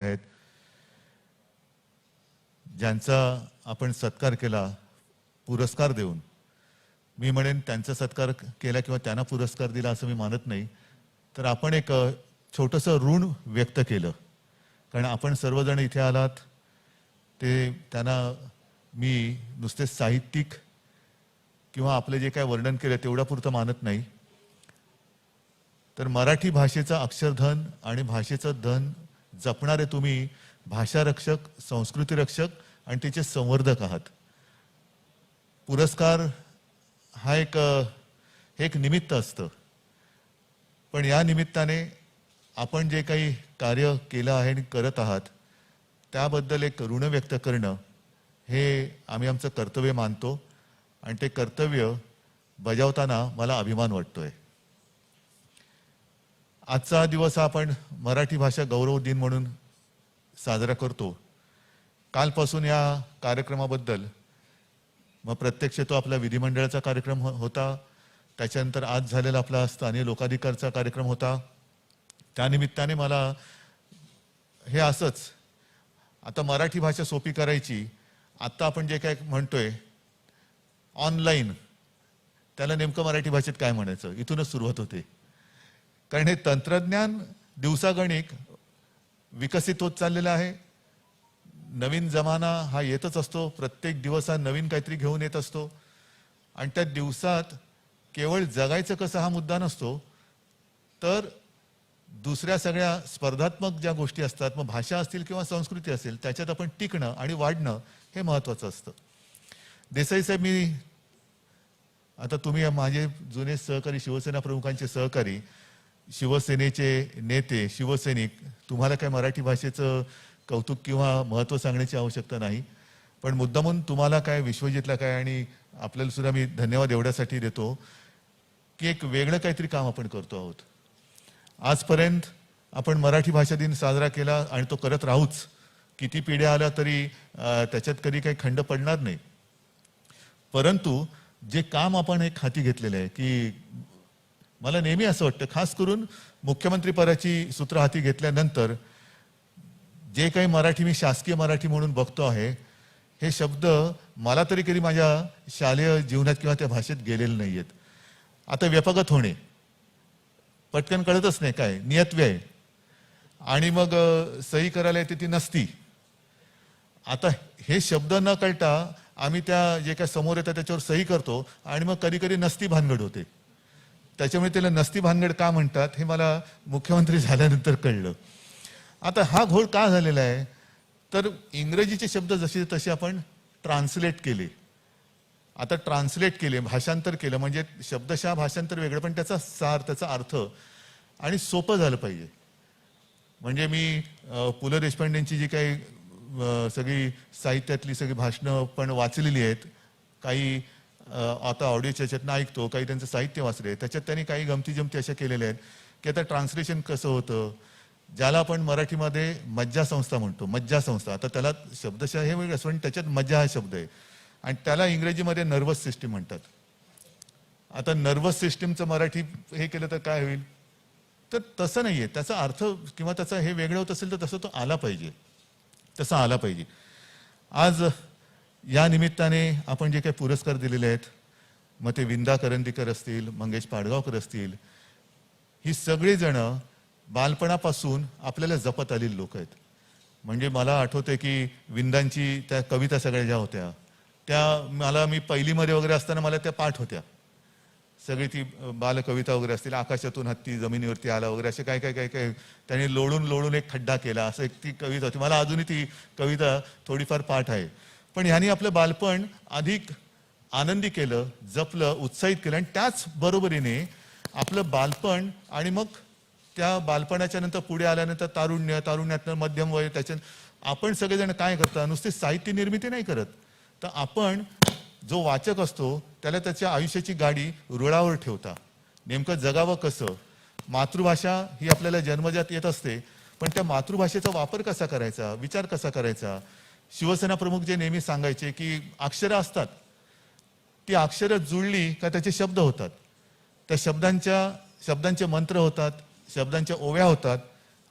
आहेत, ज्यांचा आपण सत्कार केला पुरस्कार देऊन. मी म्हणेन त्यांचा सत्कार केला किंवा त्यांना पुरस्कार दिला असं मी मानत नाही, तर आपण एक छोटंसं ऋण व्यक्त केलं. कारण आपण सर्वजण इथे आलात ते त्यांना मी नुसते साहित्यिक किंवा आपले जे काय वर्णन केलं तेवढ्यापुरतं मानत नाही, तर मराठी भाषेचं अक्षरधन आणि भाषेचं धन जपणारे तुम्ही भाषा रक्षक, संस्कृती रक्षक आणि तिचे संवर्धक आहात. पुरस्कार हा एक निमित्त असतं, पण या निमित्ताने आपण जे काही कार्य केलं आहे आणि करत आहात त्याबद्दल एक ऋण व्यक्त करणं हे आम्ही आमचं कर्तव्य मानतो आणि ते कर्तव्य बजावताना मला अभिमान वाटतोय. आजचा दिवस आपण मराठी भाषा गौरव दिन म्हणून साजरा करतो. कालपासून या कार्यक्रमाबद्दल मग प्रत्यक्ष तो आपला विधिमंडळाचा कार्यक्रम होता, त्याच्यानंतर आज झालेला आपला स्थानिक लोकाधिकारचा कार्यक्रम होता. त्यानिमित्ताने मला हे असंच आता मराठी भाषा सोपी करायची, आता आपण जे काय म्हणतोय ऑनलाईन, त्याला नेमकं मराठी भाषेत काय म्हणायचं इथूनच सुरुवात होते. कारण हे तंत्रज्ञान दिवसागणिक विकसित होत चाललेलं आहे. नवीन जमाना हा येतच असतो, प्रत्येक दिवस हा नवीन काहीतरी घेऊन येत असतो आणि त्या दिवसात केवळ जगायचं कसं हा मुद्दा नसतो, तर दुसऱ्या सगळ्या स्पर्धात्मक ज्या गोष्टी असतात, मग भाषा असतील किंवा संस्कृती असेल, त्याच्यात आपण टिकणं आणि वाढणं हे महत्त्वाचं असतं. देसाई साहेब, मी आता तुम्ही माझे जुने सहकारी, शिवसेना प्रमुखांचे सहकारी, शिवसेनेचे नेते, शिवसैनिक, तुम्हाला काय मराठी भाषेचं कौतुक किंवा महत्त्व सांगण्याची आवश्यकता नाही, पण मुद्दामून तुम्हाला काय, विश्वजितला काय आणि आपल्याला सुद्धा मी धन्यवाद एवढ्यासाठी देतो की एक वेगळं काहीतरी काम आपण करतो आहोत. आजपर्यंत आपण मराठी भाषा दिन साजरा केला आणि तो करत राहूच, किती पिढ्या आल्या तरी त्याच्यात कधी काही खंड पडणार नाही. परंतु जे काम आपण एक हाती घेतलेलं आहे, की मला नेहमी असं वाटतं, खास करून मुख्यमंत्री पदाची सूत्र हाती घेतल्यानंतर जे काही मराठी मी शासकीय मराठी म्हणून बघतो आहे, हे शब्द मला तरी कधी माझ्या शालेय जीवनात किंवा त्या भाषेत गेलेले नाही आहेत. आता व्यपगत होणे पटकन कळतच नाही काय, नियतव्यय, आणि मग सही करायला येते ती नसती. आता हे शब्द न कळता आम्ही त्या जे काय समोर येतं त्याच्यावर सही करतो आणि मग कधी कधी नसती भानगड होते. त्याच्यामुळे त्याला नसती भानगड का म्हणतात हे मला मुख्यमंत्री झाल्यानंतर कळलं. आता हा घोळ का झालेला आहे, तर इंग्रजीचे शब्द जसे तसे आपण ट्रान्सलेट केले. आता ट्रान्सलेट केले, भाषांतर केलं, म्हणजे शब्दशः भाषांतर वेगळं, पण त्याचा सार, त्याचा अर्थ आणि सोपं झालं पाहिजे. म्हणजे मी पु ल देशपांडेंची जी काही सगळी साहित्यातली सगळी भाषणं पण वाचलेली आहेत, काही आता ऑडिओच्या याच्यातनं ऐकतो, काही त्यांचं साहित्य वाचले, त्याच्यात त्यांनी काही गमती जमती अशा केलेल्या आहेत की आता ट्रान्सलेशन कसं होतं, ज्याला आपण मराठीमध्ये मज्जा संस्था म्हणतो, मज्जा संस्था, आता त्याला शब्दशः हे वेगळं असं, पण त्याच्यात मज्जा हा शब्द आहे आणि त्याला इंग्रजीमध्ये नर्वस सिस्टीम म्हणतात. आता नर्वस सिस्टीमचं मराठी हे केलं तर काय होईल, तर तसं नाहीये. त्याचा अर्थ किंवा त्याचा हे वेगळं होत असेल तर तसं तो आला पाहिजे, तसा आला पाहिजे. आज या निमित्ताने आपण जे काही पुरस्कार दिलेले आहेत, मग ते विंदा करंदीकर असतील, मंगेश पाडगावकर असतील, ही सगळी जण बालपणापासून आपल्याला जपत आलेली लोक आहेत. म्हणजे मला आठवते की विंदांची त्या कविता सगळ्या ज्या होत्या त्या मला, मी पहिलीमध्ये वगैरे असताना मला त्या पाठ होत्या सगळी, ती बालकविता वगैरे असतील, आकाशातून हत्ती जमिनीवरती आला वगैरे, असे काय काय काय काय त्यांनी लोळून लोळून एक खड्डा केला, असं एक ती कविता होती. मला अजूनही ती कविता थोडीफार पाठ आहे. पण ह्यांनी आपलं बालपण अधिक आनंदी केलं, जपलं, उत्साहित केलं आणि त्याच बरोबरीने आपलं बालपण आणि मग त्या बालपणाच्या नंतर पुढे आल्यानंतर तारुण्य, तारुण्यातनं मध्यम वय, त्याच्या आपण सगळेजण काय करतात, नुसते साहित्य निर्मिती नाही करत, तर आपण जो वाचक असतो त्याला त्याच्या आयुष्याची गाडी रुळावर ठेवता. नेमकं जगावं कसं, मातृभाषा ही आपल्याला जन्मजात येत असते, पण त्या मातृभाषेचा वापर कसा करायचा, विचार कसा करायचा. शिवसेना प्रमुख जे नेहमी सांगायचे की अक्षरं असतात, ती अक्षरं जुळली का त्याचे शब्द होतात, त्या शब्दांचे मंत्र होतात, शब्दांच्या ओव्या होतात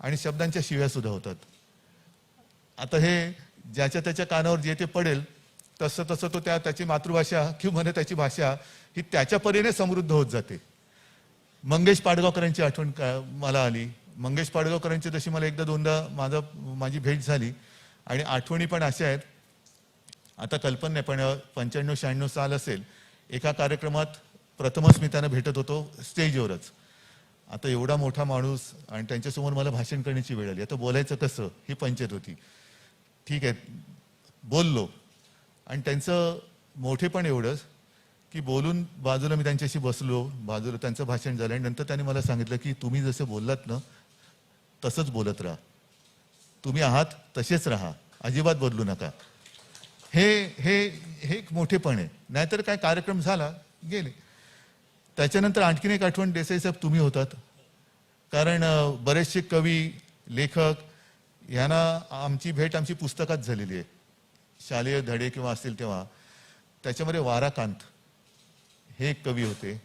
आणि शब्दांच्या शिव्या सुद्धा होतात. आता हे ज्याच्या त्याच्या कानावर जे ते पडेल तसं तसं तो त्याची मातृभाषा किंवा म्हणे त्याची भाषा ही त्याच्या परीने समृद्ध होत जाते. मंगेश पाडगावकरांची आठवण मला आली. मंगेश पाडगावकरांची तशी मला एकदा दोनदा माझी भेट झाली आणि आठवणी पण अशा आहेत. आता कल्पना नाही पण 95-96 साल असेल. एका कार्यक्रमात प्रथमच मी त्यांना भेटत होतो स्टेजवरच. आता एवढा मोठा माणूस आणि त्यांच्यासमोर मला भाषण करण्याची वेळ आली. आता बोलायचं कसं ही पंचायत होती. ठीक आहे बोललो आणि त्यांचं मोठेपण एवढंच की बोलून बाजूला मी त्यांच्याशी बसलो. बाजूला त्यांचं भाषण झालं आणि नंतर त्यांनी मला सांगितलं की तुम्ही जसं बोललात ना तसंच बोलत राहा. तुम्ही आहात तसेच राहा, अजिबात बदलू नका. हे हे हे एक मोठेपण आहे. नाहीतर काय कार्यक्रम झाला गेले. त्याच्यानंतर आणखीन एक आठवण देसाई साहेब तुम्ही होतात. कारण बरेचसे कवी लेखक यांना आमची भेट आमची पुस्तकात झालेली आहे. शालेय धडे किंवा असतील तेव्हा त्याच्यामध्ये वाराकांत हे एक कवी होते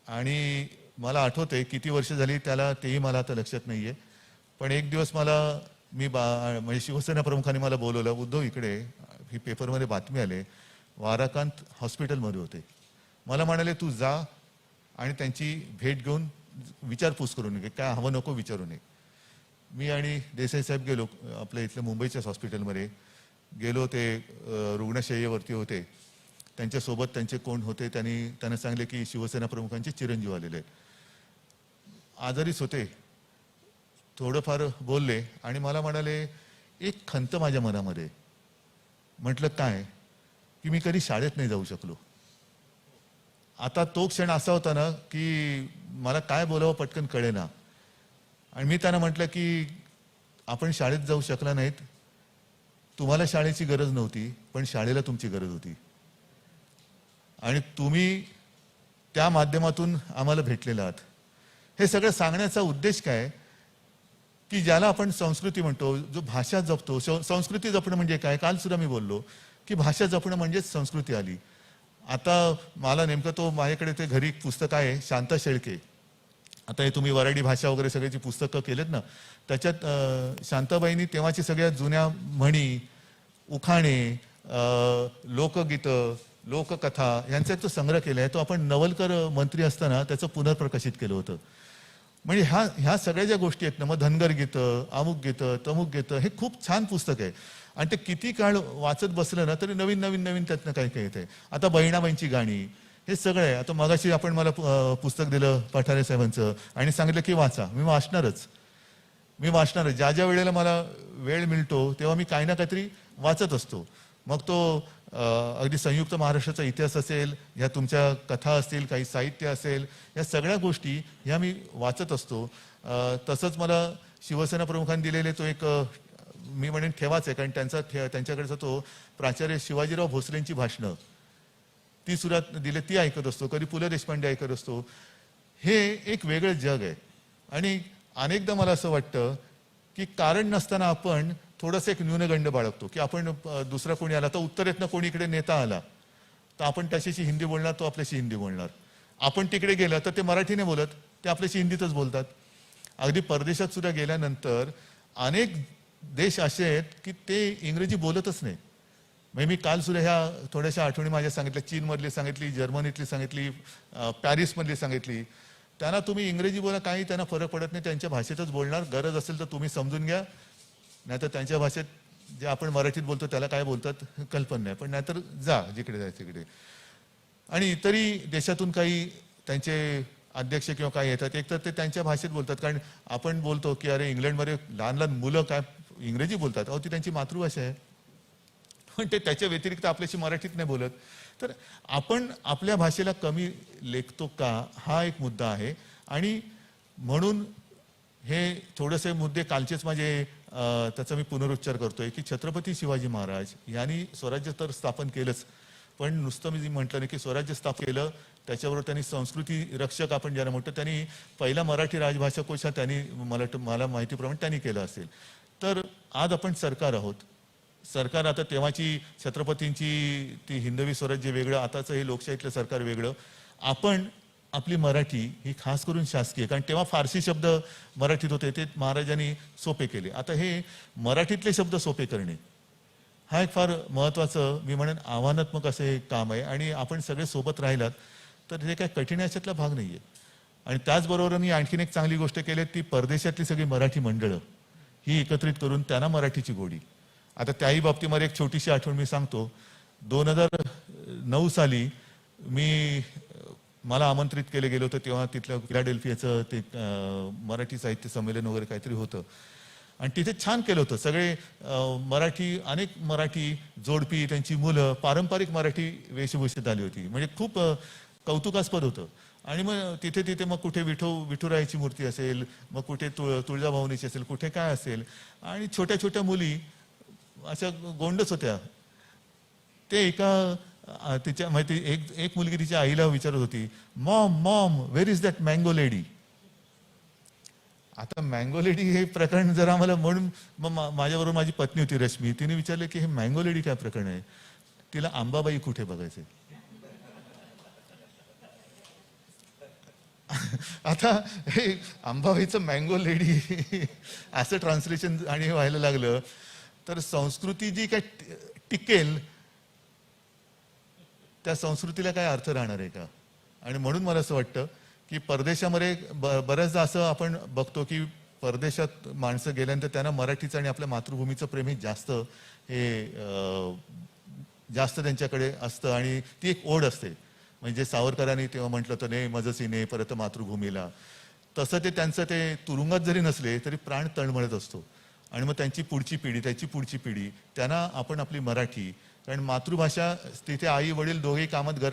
आणि मला आठवतंय किती वर्ष झाली त्याला तेही मला आता लक्षात नाहीये. पण एक दिवस म्हणजे शिवसेना प्रमुखांनी मला बोलवलं. उद्धव इकडे ही पेपरमध्ये बातमी आले वाराकांत हॉस्पिटलमध्ये होते. मला म्हणाले तू जा आणि त्यांची भेट घेऊन विचारपूस करून घे, काय हवं नको विचारू नये. मी आणि देसाई साहेब गेलो आपल्या इथल्या मुंबईच्याच हॉस्पिटलमध्ये गेलो. ते रुग्णशय्येवरती होते. त्यांच्यासोबत त्यांचे कोण होते त्यांना सांगितले की शिवसेना प्रमुखांचे चिरंजीव आलेले आहेत. आजारीच होते. थोडंफार बोलले आणि मला म्हणाले एक खंत माझ्या मनामध्ये. म्हटलं काय की मी कधी शाळेत नाही जाऊ शकलो. आता तो क्षण असा होता ना की मला काय बोलावं पटकन कळेना. आणि मी त्यांना म्हटलं की आपण शाळेत जाऊ शकला नाहीत. तुम्हाला शाळेची गरज नव्हती पण शाळेला तुमची गरज होती आणि तुम्ही त्या माध्यमातून आम्हाला भेटलेला आहात. हे सगळं सांगण्याचा उद्देश काय की ज्याला आपण संस्कृती म्हणतो, जो भाषा जपतो. संस्कृती जपणं म्हणजे काय, काल सुद्धा मी बोललो की भाषा जपणं म्हणजेच संस्कृती आली. आता मला नेमकं तो माझ्याकडे ते घरी पुस्तक आहे शांता शेळके. आता हे तुम्ही वराडी भाषा वगैरे सगळ्याची पुस्तकं केलेत ना, त्याच्यात शांताबाईंनी तेव्हाची सगळ्या जुन्या म्हणी, उखाणे, लोकगीतं, लोककथा यांचा तो संग्रह केला आहे. तो आपण नवलकर मंत्री असताना त्याचं पुनर्प्रकाशित केलं होतं. म्हणजे ह्या सगळ्या ज्या गोष्टी आहेत ना, मग धनगर गीतं, अमुक गीतं, तमुक गीतं, हे खूप छान पुस्तक आहे आणि ते किती काळ वाचत बसलं ना तरी नवीन नवीन नवीन त्यातनं काही काही येते. आता बहिणाबाईंची गाणी हे सगळं आहे. आता मगाशी आपण मला पुस्तक दिलं पठारे साहेबांचं आणि सांगितलं की वाचा. मी वाचणारच. ज्या ज्या वेळेला मला वेळ मिळतो तेव्हा मी काही ना काहीतरी वाचत असतो. मग तो अगदी संयुक्त महाराष्ट्राचा इतिहास असेल, ह्या तुमच्या कथा असतील, काही साहित्य असेल, या सगळ्या गोष्टी ह्या मी वाचत असतो. तसंच मला शिवसेना प्रमुखांनी दिलेले तो एक मी म्हणेन ठेवाच आहे. कारण त्यांच्याकडचा तो प्राचार्य शिवाजीराव भोसलेंची भाषणं ती सुद्धा दिले, ती ऐकत असतो. कधी पु ल देशपांडे ऐकत असतो. हे एक वेगळं जग आहे. आणि अनेकदा मला असं वाटतं की कारण नसताना आपण थोडंसं एक न्यूनगंड बाळगतो की आपण दुसरा कोणी आला तर उत्तरेतनं कोणी इकडे नेता आला तर आपण त्याच्याशी हिंदी बोलणार, तो आपल्याशी हिंदी बोलणार. आपण तिकडे गेलं तर ते मराठी नाही बोलत, ते आपल्याशी हिंदीतच बोलतात. अगदी परदेशात सुद्धा गेल्यानंतर अनेक देश असे आहेत की ते इंग्रजी बोलतच नाही. म्हणजे मी काल सुद्धा ह्या थोड्याशा आठवणी माझ्या सांगितल्या. चीनमधली सांगितली, जर्मनीतली सांगितली, पॅरिसमधली सांगितली. त्यांना तुम्ही इंग्रजी बोला, काही त्यांना फरक पडत नाही. त्यांच्या भाषेतच बोलणार. गरज असेल तर तुम्ही समजून घ्या, नाहीतर त्यांच्या भाषेत जे आपण मराठीत बोलतो त्याला काय बोलतात कल्पना नाही. पण नाहीतर जा जिकडे जायचं तिकडे. आणि इतरही देशातून काही त्यांचे अध्यक्ष किंवा काय येतात, एकतर ते त्यांच्या भाषेत बोलतात. कारण आपण बोलतो की अरे इंग्लंडमध्ये लहान लहान मुलं काय इंग्रजी बोलतात. अहो ती त्यांची मातृभाषा आहे. पण ते त्याच्या व्यतिरिक्त आपल्याशी मराठीत नाही बोलत. तर आपण आपल्या भाषेला कमी लेखतो का, हा एक मुद्दा आहे. आणि म्हणून हे थोडेसे मुद्दे कालचेच माझे त्याचा मी पुनरुच्चार करतोय की छत्रपती शिवाजी महाराज यांनी स्वराज्य तर स्थापन केलंच, पण नुसतं मी म्हटलं नाही की स्वराज्य स्थापन केलं, त्याच्याबरोबर त्यांनी संस्कृती रक्षक आपण ज्याला म्हणतो, त्यांनी पहिला मराठी राजभाषा कोश त्यांनी मला माहितीप्रमाणे त्यांनी केलं असेल. तर आज आपण सरकार आहोत. सरकार आता तेव्हाची छत्रपतींची ती हिंदवी स्वराज्य वेगळं, आताचं हे लोकशाहीतलं सरकार वेगळं. आपण आपली मराठी ही खास करून शासकीय, कारण तेव्हा फारसी शब्द मराठीत होते ते महाराजांनी सोपे केले. आता हे मराठीतले शब्द सोपे करणे हा एक फार महत्त्वाचं मी म्हणेन आव्हानात्मक असं एक काम आहे. आणि आपण सगळे सोबत राहिलात तर हे काही कठीण याच्यातला भाग नाही आहे. आणि त्याचबरोबर मी आणखीन एक चांगली गोष्ट केली, ती परदेशातली सगळी मराठी मंडळं ही एकत्रित करून त्यांना मराठीची गोडी. आता त्याही बाबतीमध्ये एक छोटीशी आठवण मी सांगतो. 2009 साली मला आमंत्रित केलं गेलं होतं, तेव्हा तिथलं फिलाडेल्फियाचं ते मराठी साहित्य संमेलन वगैरे काहीतरी होतं आणि तिथे छान केलं होतं. सगळे अनेक मराठी जोडपी, त्यांची मुलं पारंपरिक मराठी वेशभूषेत आली होती. म्हणजे खूप कौतुकास्पद होतं. आणि मग तिथे मग कुठे विठुरायाची मूर्ती असेल, मग कुठे तुळजाभवानीची असेल, कुठे काय असेल, आणि छोट्या छोट्या मुली अशा गोंडच होत्या. ते तिच्या माहिती एक मुलगी तिच्या आईला विचारत होती, Maugham Maugham where is that mango lady. आता मँगो लेडी हे प्रकरण जरा मला म्हणून मग माझ्याबरोबर माझी पत्नी होती रश्मी, तिने विचारलं की हे मँगो लेडी काय प्रकरण आहे. तिला आंबाबाई कुठे बघायचे. आता हे आंबाबाईचं मँगो लेडी असं ट्रान्सलेशन आणि व्हायला लागलं तर संस्कृती जी काय टिकेल त्या संस्कृतीला काय अर्थ राहणार आहे का. आणि म्हणून मला असं वाटतं की परदेशामध्ये बऱ्याचदा असं आपण बघतो की परदेशात माणसं गेल्यानंतर त्यांना मराठीचं आणि आपल्या मातृभूमीचं प्रेम हे जास्त त्यांच्याकडे असतं आणि ती एक ओढ असते. म्हणजे सावरकरांनी तेव्हा म्हटलं तर नाही मज सीने परत मातृभूमीला, तसं ते त्यांचं ते तुरुंगात जरी नसले तरी प्राण तळमळत असतो. आणि मग त्यांची पुढची पिढी त्यांना आपण आपली मराठी, कारण मातृभाषा तिथे आई वडील दोघेही कामात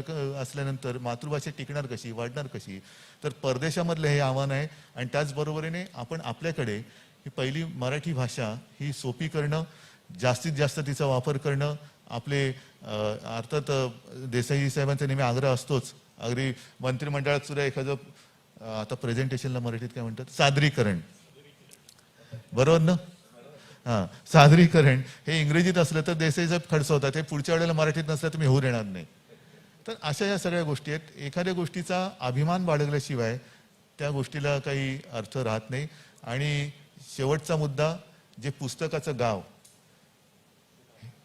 असल्यानंतर मातृभाषा टिकणार कशी, वाढणार कशी. तर परदेशामधलं हे आव्हान आहे. आणि त्याचबरोबरीने आपण आपल्याकडे ही पहिली मराठी भाषा ही सोपी करणं, जास्तीत जास्त तिचा वापर करणं. आपले अर्थात देसाई साहेबांचा नेहमी आग्रह असतोच. अगदी मंत्रिमंडळात सुद्धा एखादं आता प्रेझेंटेशनला मराठीत काय म्हणतात, सादरीकरण, बरोबर ना. हां, सादरीकरण हे इंग्रजीत असलं तर देसाई साहेब खडसवतात, हे पुढच्या वेळेला मराठीत नसलं तर मी होऊ देणार नाही. तर अशा या सगळ्या गोष्टी आहेत. एखाद्या गोष्टीचा अभिमान बाळगल्याशिवाय त्या गोष्टीला काही अर्थ राहत नाही. आणि शेवटचा मुद्दा, जे पुस्तकाचं गाव,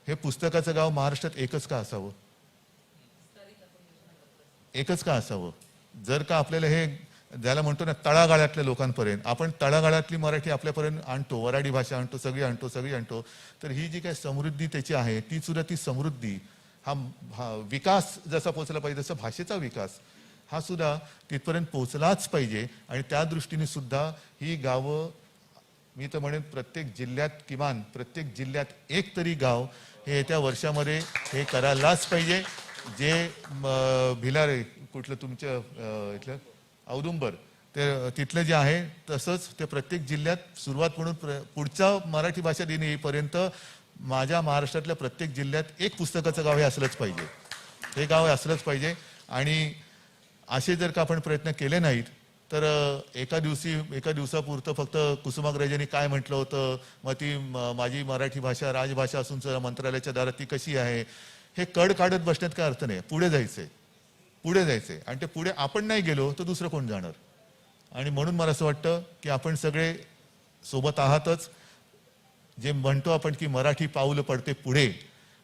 हे पुस्तकाचं गाव महाराष्ट्रात एकच का असावं, एकच का असावं. जर का आपल्याला हे ज्याला म्हणतो ना तळागाळातल्या लोकांपर्यंत, आपण तळागाळातली मराठी आपल्यापर्यंत आणतो, वराडी भाषा आणतो, सगळी आणतो, तर ही जी काही समृद्धी त्याची आहे ती सुद्धा, ती समृद्धी हा विकास जसा पोहोचला पाहिजे तसा भाषेचा विकास हा सुद्धा तिथपर्यंत पोहोचलाच पाहिजे. आणि त्या दृष्टीने सुद्धा ही गावं, मी तर म्हणेन प्रत्येक जिल्ह्यात, किमान प्रत्येक जिल्ह्यात एक तरी गाव हे येत्या वर्षामध्ये हे करायलाच पाहिजे. जे भिलारे कुठलं तुमच्या इथलं औदुंबर ते तिथलं जे आहे, तसंच ते प्रत्येक जिल्ह्यात सुरुवात म्हणून पुढचा मराठी भाषा दिन येईपर्यंत माझ्या महाराष्ट्रातल्या प्रत्येक जिल्ह्यात एक पुस्तकाचं गाव हे असलंच पाहिजे, हे गाव हे असलंच पाहिजे. आणि असे जर का आपण प्रयत्न केले नाहीत तर एका दिवसापुरतं फक्त कुसुमाग्रजांनी काय म्हटलं होतं, मग ती माझी मराठी भाषा राजभाषा असून मंत्रालयाच्या दारात ती कशी आहे, हे कड काढत बसण्यात काय अर्थ नाही. पुढे जायचंय आणि ते पुढे आपण नाही गेलो तर दुसरं कोण जाणार. आणि म्हणून मला असं वाटतं की आपण सगळे सोबत आहातच. जे म्हणतो आपण की मराठी पाऊल पडते पुढे,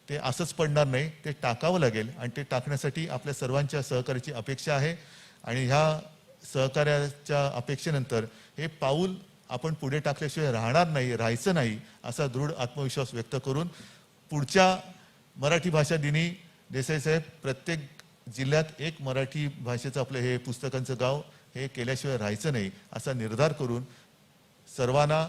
ते असंच पडणार नाही, ते टाकावं लागेल. आणि ते टाकण्यासाठी आपल्या सर्वांच्या सहकार्याची अपेक्षा आहे. आणि ह्या सहकार्याच्या अपेक्षेनंतर हे पाऊल आपण पुढे टाकल्याशिवाय राहायचं नाही असा दृढ आत्मविश्वास व्यक्त करून पुढच्या मराठी भाषा दिनी देसाई साहेब प्रत्येक जिल्ह्यात एक मराठी भाषेचं आपलं हे पुस्तकांचं गाव हे केल्याशिवाय राहायचं नाही असा निर्धार करून सर्वांना,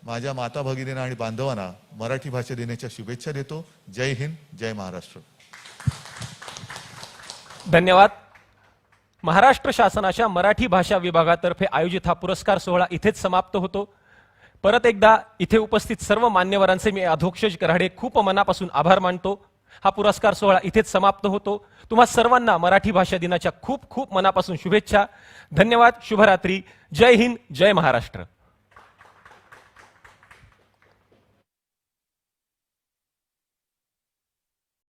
माझ्या माता भगिनींना आणि बांधवांना मराठी भाषा दिनाच्या शुभेच्छा देतो. जय हिंद, जय महाराष्ट्र. धन्यवाद. महाराष्ट्र शासनाच्या मराठी भाषा विभागातर्फे आयोजित हा पुरस्कार सोहळा इथेच समाप्त होतो. परत एकदा इथे उपस्थित सर्व मान्यवरांचे मी अधोक्षज कराडे खूप मनापासून आभार मानतो. हा पुरस्कार सोहळा इथेच समाप्त होतो. तुम्हा सर्वांना मराठी भाषा दिनाच्या खूप खूप मनापासून शुभेच्छा. धन्यवाद. शुभरात्री. जय हिंद, जय महाराष्ट्र.